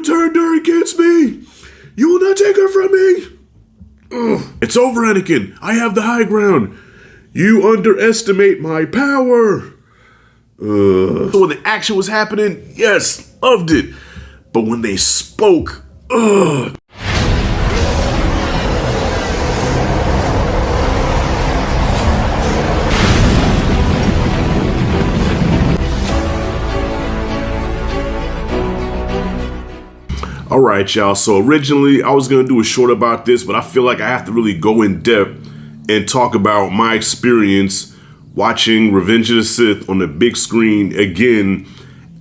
turned her against me. You will not take her from me. Ugh. It's over, Anakin. I have the high ground. You underestimate my power. So when the action was happening, yes, loved it. But when they spoke, ugh. All right, y'all. So originally I was going to do a short about this, but I feel like I have to really go in depth and talk about my experience watching Revenge of the Sith on the big screen again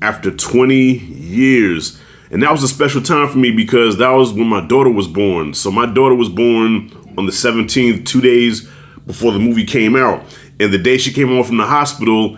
after 20 years. And that was a special time for me because that was when my daughter was born. So my daughter was born on the 17th, 2 days before the movie came out. And the day she came home from the hospital,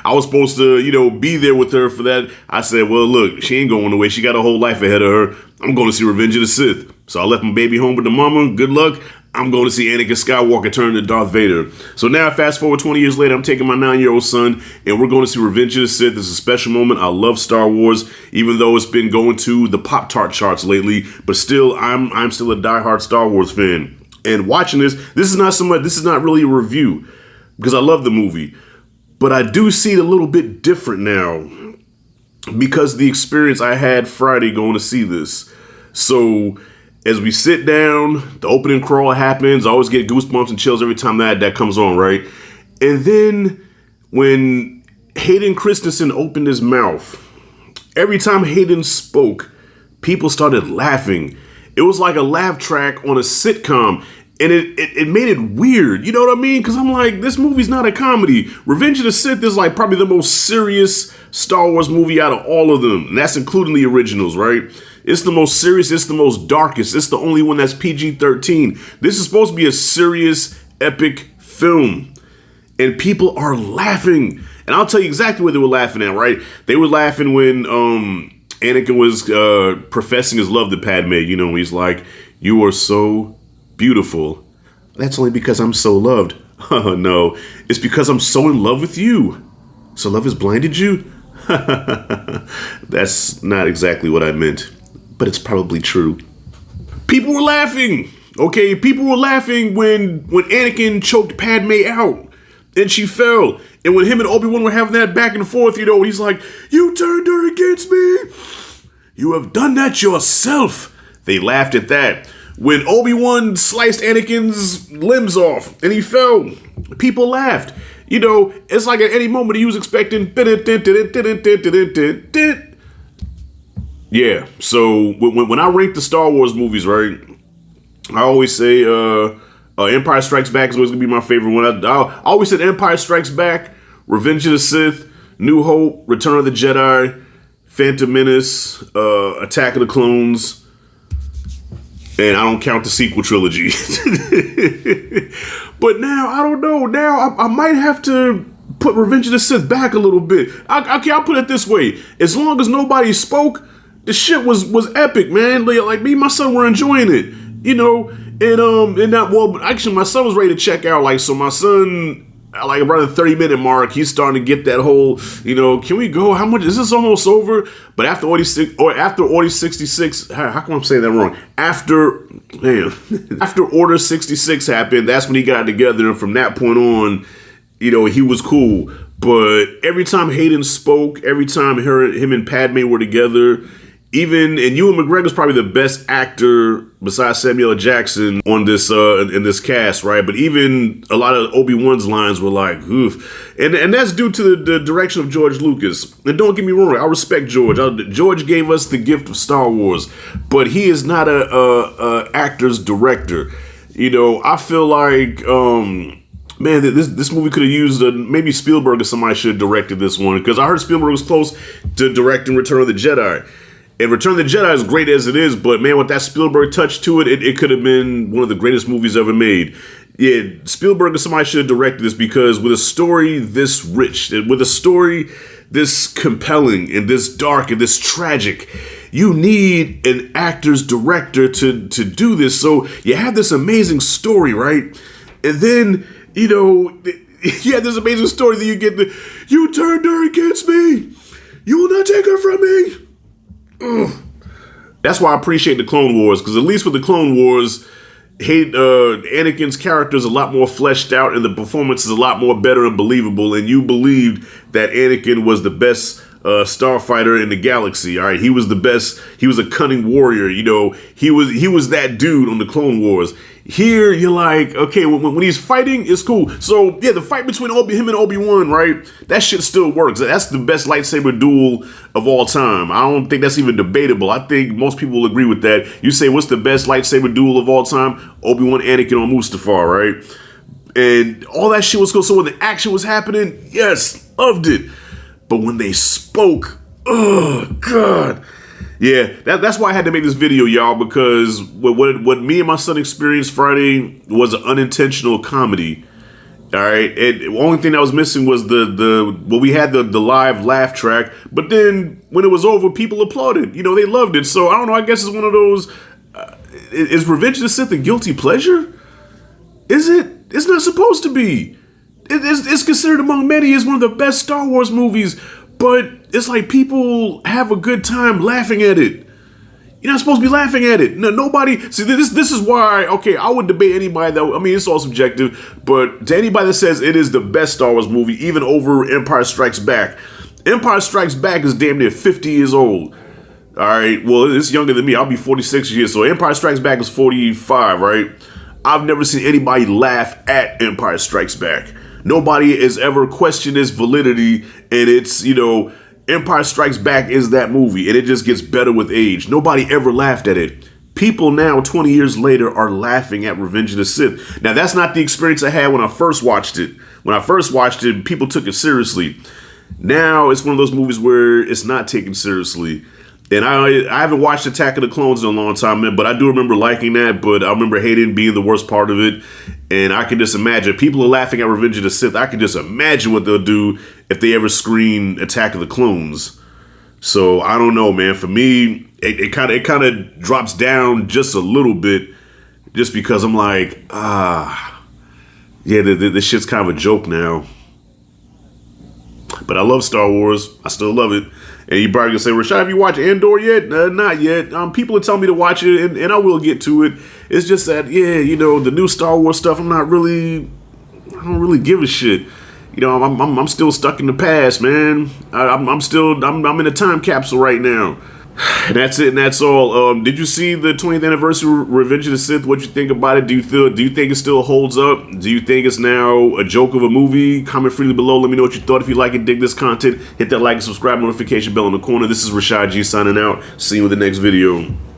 I was supposed to, be there with her for that. I said, well, look, she ain't going away. She got a whole life ahead of her. I'm going to see Revenge of the Sith. So I left my baby home with the mama. Good luck. I'm going to see Anakin Skywalker turn into Darth Vader. So now, fast forward 20 years later, I'm taking my 9-year-old son, and we're going to see Revenge of the Sith. This is a special moment. I love Star Wars, even though it's been going to the Pop-Tart charts lately. But still, I'm still a diehard Star Wars fan. And watching this is not really a review, because I love the movie. But I do see it a little bit different now because of the experience I had Friday going to see this. So as we sit down, the opening crawl happens. I always get goosebumps and chills every time that comes on, right? And then when Hayden Christensen opened his mouth, every time Hayden spoke, people started laughing. It was like a laugh track on a sitcom. And it made it weird, you know what I mean? Because I'm like, this movie's not a comedy. Revenge of the Sith is like probably the most serious Star Wars movie out of all of them. And that's including the originals, right? It's the most serious, it's the most darkest. It's the only one that's PG-13. This is supposed to be a serious, epic film. And people are laughing. And I'll tell you exactly what they were laughing at, right? They were laughing when Anakin was professing his love to Padme. He's like, you are so beautiful. That's only because I'm so loved. Oh, no, it's because I'm so in love with you. So love has blinded you? That's not exactly what I meant, but it's probably true. People were laughing. Okay, people were laughing when Anakin choked Padme out and she fell. And when him and Obi-Wan were having that back and forth, he's like, you turned her against me. You have done that yourself. They laughed at that. When Obi-Wan sliced Anakin's limbs off and he fell, people laughed. It's like at any moment he was expecting. Yeah, so when I rank the Star Wars movies, right, I always say Empire Strikes Back is always going to be my favorite one. I always said Empire Strikes Back, Revenge of the Sith, New Hope, Return of the Jedi, Phantom Menace, Attack of the Clones, and I don't count the sequel trilogy. But now, I don't know. Now, I might have to put Revenge of the Sith back a little bit. I'll put it this way. As long as nobody spoke, the shit was epic, man. Like me and my son were enjoying it. Actually, my son was ready to check out. So my son, around the 30-minute mark, he's starting to get that whole, can we go? How much is this almost over? But after Order 66, how come I'm saying that wrong? After Order 66 happened, that's when he got together, and from that point on, he was cool. But every time Hayden spoke, every time him and Padme were together, and Ewan McGregor's probably the best actor besides Samuel L. Jackson on this in this cast, right? But even a lot of Obi-Wan's lines were like, oof. And that's due to the direction of George Lucas. And don't get me wrong, I respect George. George gave us the gift of Star Wars, but he is not a actor's director. I feel like man, this movie could have used maybe Spielberg or somebody should have directed this one, because I heard Spielberg was close to directing Return of the Jedi. And Return of the Jedi is great as it is, but man, with that Spielberg touch to it, it could have been one of the greatest movies ever made. Yeah, Spielberg or somebody should have directed this, because with a story this rich, with a story this compelling and this dark and this tragic, you need an actor's director to do this. So you have this amazing story, right? And then, you have this amazing story that you get you turned her against me. You will not take her from me. Ugh. That's why I appreciate the Clone Wars, because at least with the Clone Wars, Anakin's character is a lot more fleshed out, and the performance is a lot more better and believable. And you believed that Anakin was the best starfighter in the galaxy. All right, he was the best. He was a cunning warrior. You know, he was that dude on the Clone Wars. Here, you're like, okay, when he's fighting, it's cool. So yeah, the fight between him and Obi-Wan, right? That shit still works. That's the best lightsaber duel of all time. I don't think that's even debatable. I think most people will agree with that. You say, what's the best lightsaber duel of all time? Obi-Wan, Anakin on Mustafar, right? And all that shit was cool. So when the action was happening, yes, loved it. But when they spoke, oh God. Yeah, that's why I had to make this video, y'all, because what me and my son experienced Friday was an unintentional comedy. All right, and the only thing that was missing was we had the live laugh track, but then when it was over, people applauded. You know, they loved it. So I don't know. I guess it's one of those. Is Revenge of the Sith a guilty pleasure? Is it? It's not supposed to be. It's considered among many as one of the best Star Wars movies, but it's like people have a good time laughing at it. You're not supposed to be laughing at it. No, nobody. See, this is why. Okay, I would debate anybody that. I mean, it's all subjective, but to anybody that says it is the best Star Wars movie, even over Empire Strikes Back, Empire Strikes Back is damn near 50 years old. All right, well, it's younger than me. I'll be 46 years, so Empire Strikes Back is 45, right? I've never seen anybody laugh at Empire Strikes Back. Nobody has ever questioned its validity, and it's, you know, Empire Strikes Back is that movie, and it just gets better with age. Nobody ever laughed at it. People now, 20 years later, are laughing at Revenge of the Sith. Now, that's not the experience I had when I first watched it. When I first watched it, people took it seriously. Now, it's one of those movies where it's not taken seriously. And I haven't watched Attack of the Clones in a long time, man, but I do remember liking that, but I remember hating being the worst part of it. And I can just imagine, people are laughing at Revenge of the Sith. I can just imagine what they'll do if they ever screen Attack of the Clones. So I don't know, man. For me, it kind of drops down just a little bit, just because I'm like, yeah, this shit's kind of a joke now. But I love Star Wars. I still love it. And you probably gonna say, Rashad, have you watched Andor yet? Not yet. People are telling me to watch it, and I will get to it. It's just that, yeah, you know, the new Star Wars stuff, I don't really give a shit. You know, I'm still stuck in the past, man. I'm in a time capsule right now. And that's it, and that's all. Did you see the 20th anniversary Revenge of the Sith? What you think about it? Do you think it still holds up? Do you think it's now a joke of a movie? Comment freely below. Let me know what you thought. If you like and dig this content, hit that like and subscribe notification bell in the corner. This is Rashad G signing out. See you in the next video.